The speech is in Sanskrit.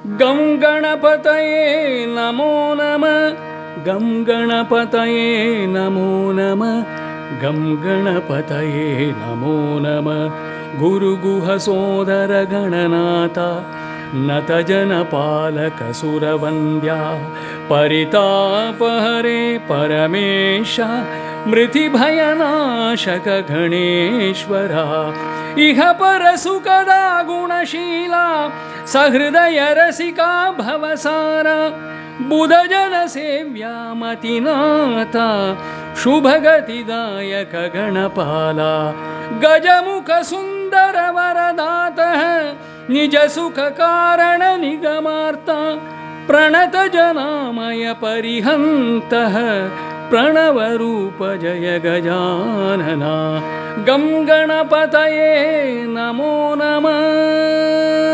गं गणपतये नमो नमः। गं गणपतये नमो नमः। गं गणपतये नमो नमः। गुरुगुहसोदर गणनाथ नतजनपालकसुरवन्द्या परितापहरे परमेश मृतिभयनाशक गणेश्वरा इह परसुखदा गुणशीला सहृदय रसिका भवसारा बुधजनसेव्या मतिनाथा शुभगतिदायक गणपाला गजमुख सुन्दर वरदातः निजसुखकारण निगमार्ता प्रणतजनामय परिहन्तः प्रणवरूप जय गजानना। गं गणपतये नमो नमः।